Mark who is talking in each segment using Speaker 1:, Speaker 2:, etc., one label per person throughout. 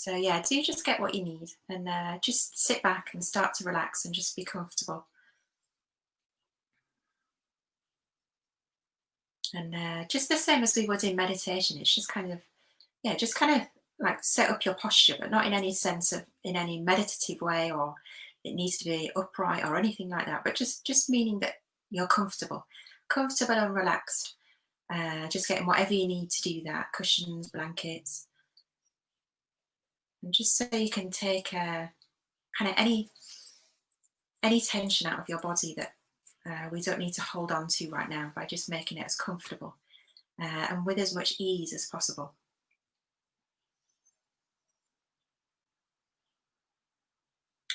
Speaker 1: So yeah, do just get what you need and just sit back and start to relax and just be comfortable. And just the same as we would in meditation, it's just kind of, yeah, just kind of like set up your posture, but not in any sense of in any meditative way or it needs to be upright or anything like that. But just meaning that you're comfortable and relaxed. Just getting whatever you need to do that, cushions, blankets, and just so you can take kind of any tension out of your body that we don't need to hold on to right now by just making it as comfortable and with as much ease as possible.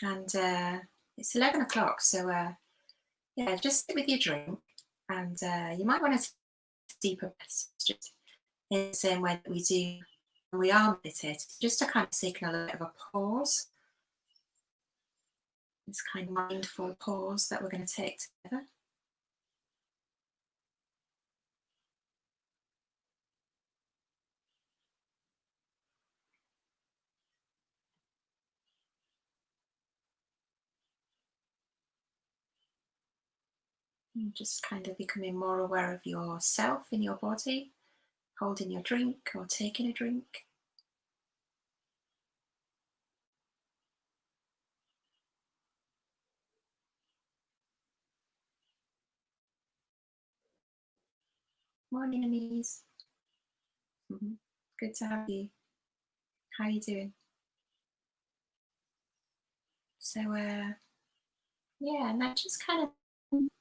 Speaker 1: And it's 11 o'clock, so yeah, just sit with your drink and you might want to deeper breaths, just in the same way that we do when we are meditating, just to kind of signal a bit of a pause, this kind of mindful pause that we're going to take together. And just kind of becoming more aware of yourself in your body, holding your drink or taking a drink. Morning, Anise. Mhm. Good to have you. How are you doing? So, yeah, and then just kind of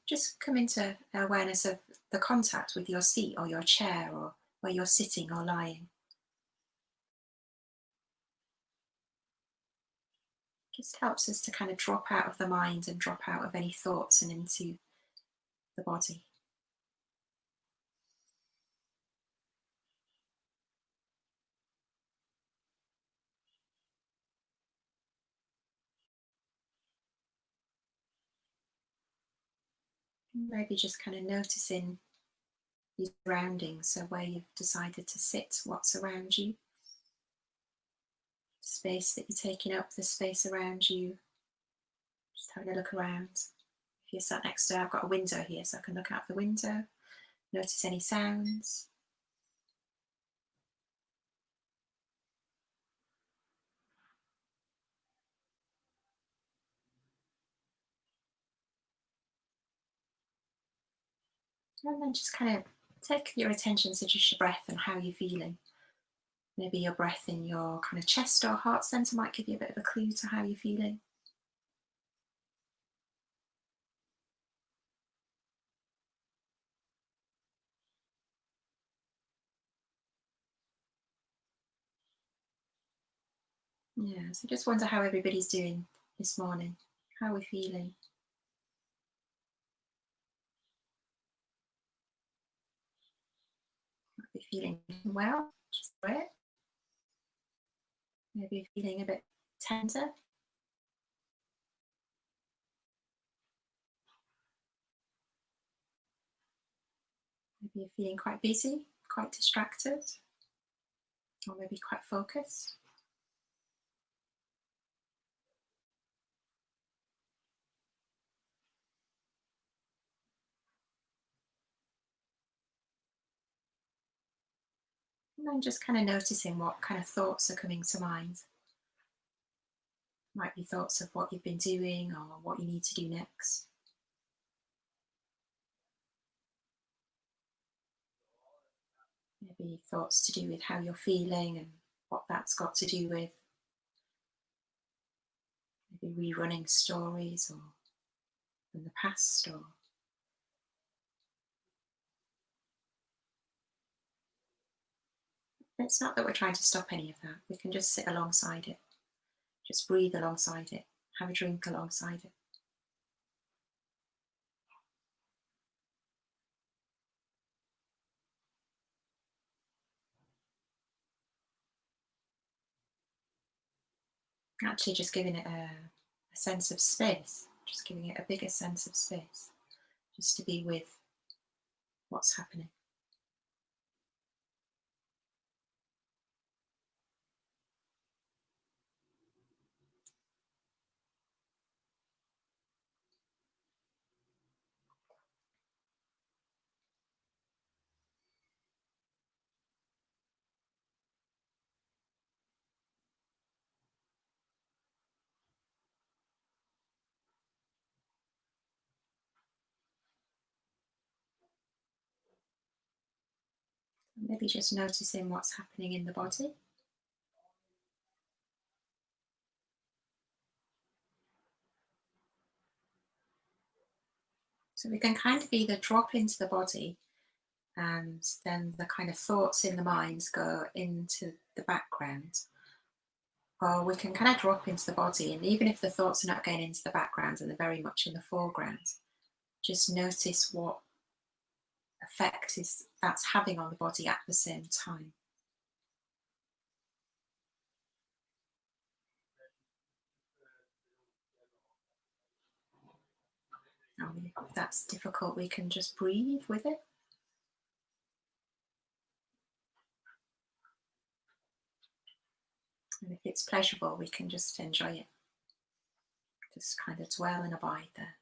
Speaker 1: just come into awareness of the contact with your seat or your chair or where you're sitting or lying. Just helps us to kind of drop out of the mind and drop out of any thoughts and into the body. Maybe just kind of noticing your surroundings, so where you've decided to sit, what's around you, space that you're taking up, the space around you. Just having a look around. If you're sat next to, I've got a window here, so I can look out the window, notice any sounds. And then just kind of take your attention to just your breath and how you're feeling. Maybe your breath in your kind of chest or heart center might give you a bit of a clue to how you're feeling. Yeah, so just wonder how everybody's doing this morning. How we're feeling. Might be feeling well, which is great. Maybe feeling a bit tender. Maybe you're feeling quite busy, quite distracted, or maybe quite focused. And then just kind of noticing what kind of thoughts are coming to mind. Might be thoughts of what you've been doing or what you need to do next. Maybe thoughts to do with how you're feeling and what that's got to do with maybe rerunning stories or from the past or it's not that we're trying to stop any of that. We can just sit alongside it, just breathe alongside it, have a drink alongside it. Actually, just giving it a sense of space, just giving it a bigger sense of space, just to be with what's happening. Maybe just noticing what's happening in the body. So we can kind of either drop into the body and then the kind of thoughts in the minds go into the background, or we can kind of drop into the body, and even if the thoughts are not going into the background and they're very much in the foreground, just notice what effect is that's having on the body at the same time. If that's difficult, we can just breathe with it. And if it's pleasurable, we can just enjoy it. Just kind of dwell and abide there.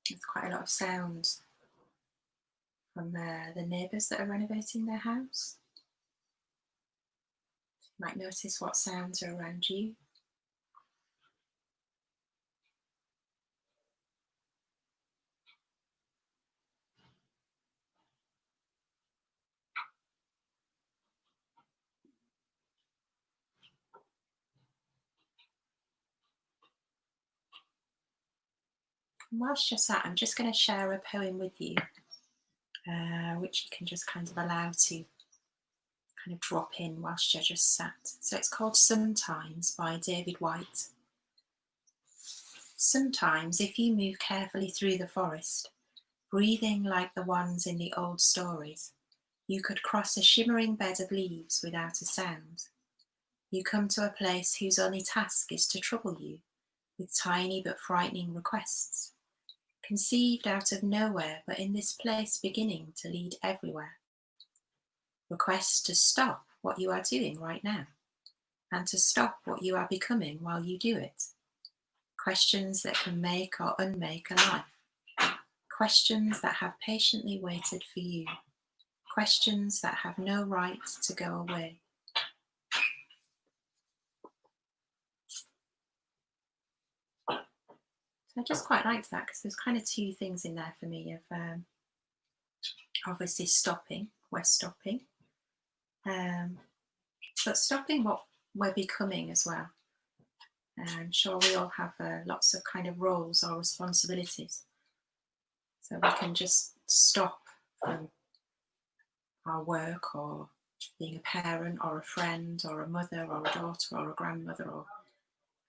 Speaker 1: There's quite a lot of sound from the neighbours that are renovating their house. You might notice what sounds are around you. And whilst you're sat, I'm just going to share a poem with you, which you can just kind of allow to kind of drop in whilst you're just sat. So it's called Sometimes by David White. Sometimes, if you move carefully through the forest, breathing like the ones in the old stories, you could cross a shimmering bed of leaves without a sound. You come to a place whose only task is to trouble you with tiny but frightening requests, conceived out of nowhere, but in this place beginning to lead everywhere. Requests to stop what you are doing right now, and to stop what you are becoming while you do it. Questions that can make or unmake a life. Questions that have patiently waited for you. Questions that have no right to go away. So I just quite liked that because there's kind of two things in there for me of obviously stopping, we're stopping, but stopping what we're becoming as well. I'm sure we all have lots of kind of roles or responsibilities. So we can just stop from our work or being a parent or a friend or a mother or a daughter or a grandmother,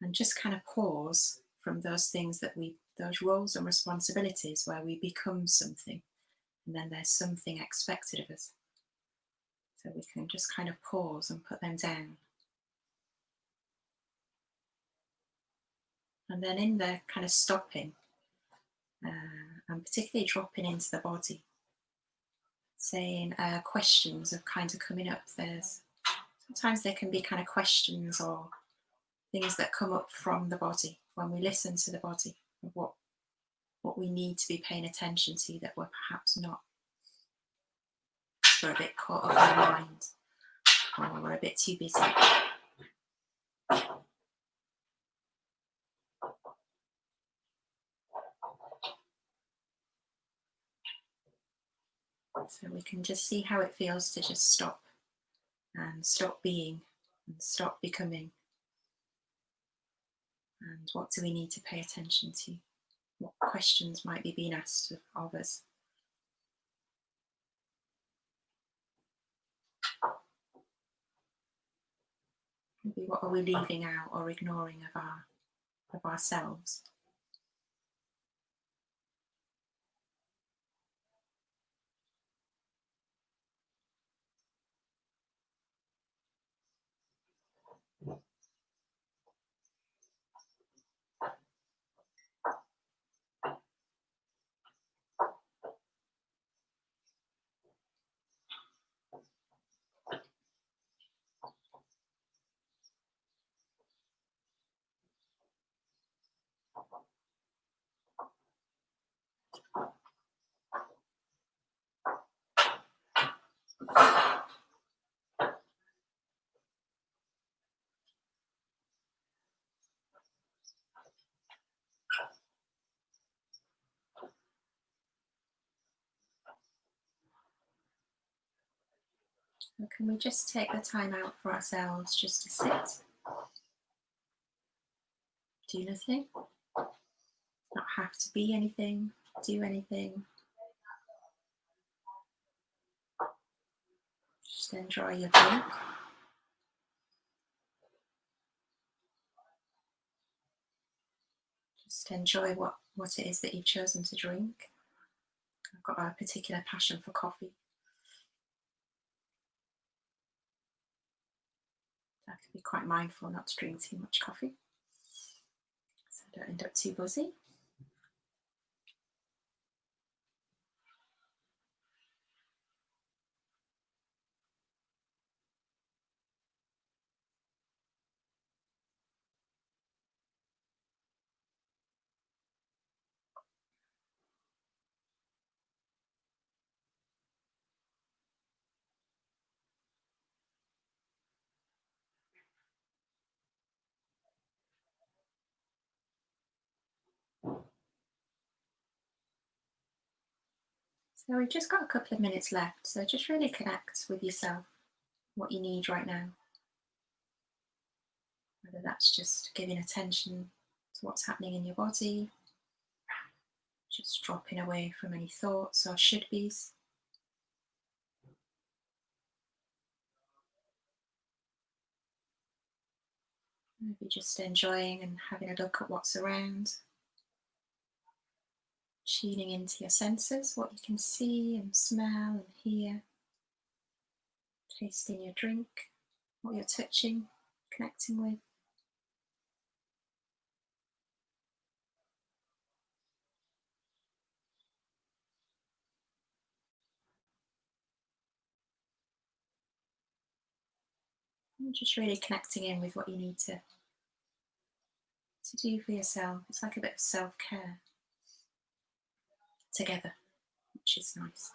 Speaker 1: and just kind of pause from those things those roles and responsibilities where we become something, and then there's something expected of us. So we can just kind of pause and put them down. And then in the kind of stopping, and particularly dropping into the body, saying questions of kind of coming up. Sometimes there can be kind of questions or things that come up from the body when we listen to the body, of what we need to be paying attention to that we're perhaps not. We're a bit caught up in our mind, or we're a bit too busy. So we can just see how it feels to just stop and stop being and stop becoming. And what do we need to pay attention to? What questions might be being asked of us? Maybe what are we leaving out or ignoring of ourselves? So can we just take the time out for ourselves just to sit, do nothing, not have to be anything, do anything, just enjoy your drink. Just enjoy what it is that you've chosen to drink. I've got a particular passion for coffee. I have to be quite mindful not to drink too much coffee so I don't end up too buzzy. So we've just got a couple of minutes left, so just really connect with yourself, what you need right now. Whether that's just giving attention to what's happening in your body, just dropping away from any thoughts or should be's. Maybe just enjoying and having a look at what's around, tuning into your senses, what you can see and smell and hear, tasting your drink, what you're touching, connecting with. And just really connecting in with what you need to do for yourself. It's like a bit of self-care together, which is nice.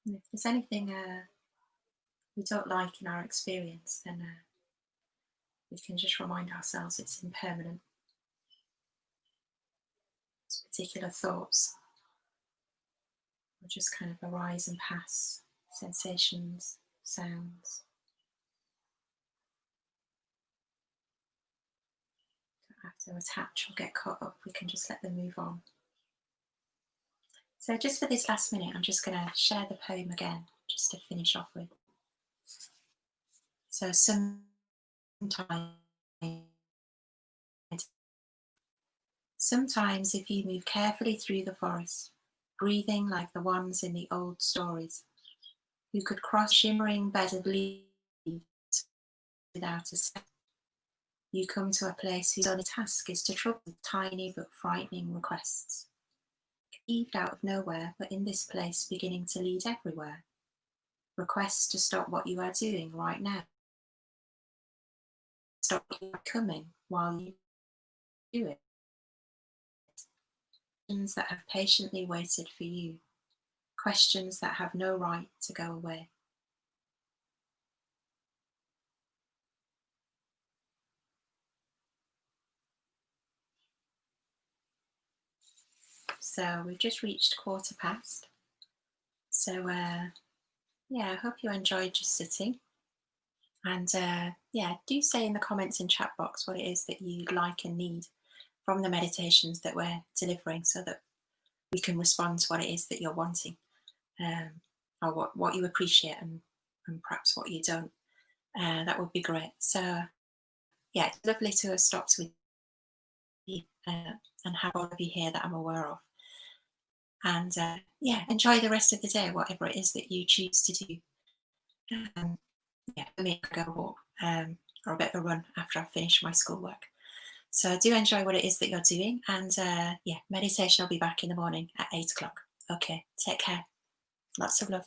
Speaker 1: And if there's anything we don't like in our experience, then we can just remind ourselves it's impermanent. It's particular thoughts will just kind of arise and pass, sensations, sounds. Don't have to attach or get caught up, we can just let them move on. So just for this last minute, I'm just going to share the poem again, just to finish off with. So sometimes if you move carefully through the forest, breathing like the ones in the old stories, you could cross shimmering bed of leaves without a step. You come to a place whose only task is to trouble with tiny but frightening requests. Conceived out of nowhere, but in this place beginning to lead everywhere. Requests to stop what you are doing right now. Stop what you are coming while you do it. Questions that have patiently waited for you. Questions that have no right to go away. So we've just reached 1:15. So yeah, I hope you enjoyed just sitting. And yeah, do say in the comments and chat box what it is that you like and need from the meditations that we're delivering so that we can respond to what it is that you're wanting, or what you appreciate and perhaps what you don't. That would be great. So yeah, it's lovely to have stopped with you and have all of you here that I'm aware of. And yeah, enjoy the rest of the day, whatever it is that you choose to do. Yeah, for me, I go walk or a bit of a run after I finish my schoolwork. So do enjoy what it is that you're doing. And yeah, meditation will be back in the morning at 8 o'clock. Okay, take care. Lots of love.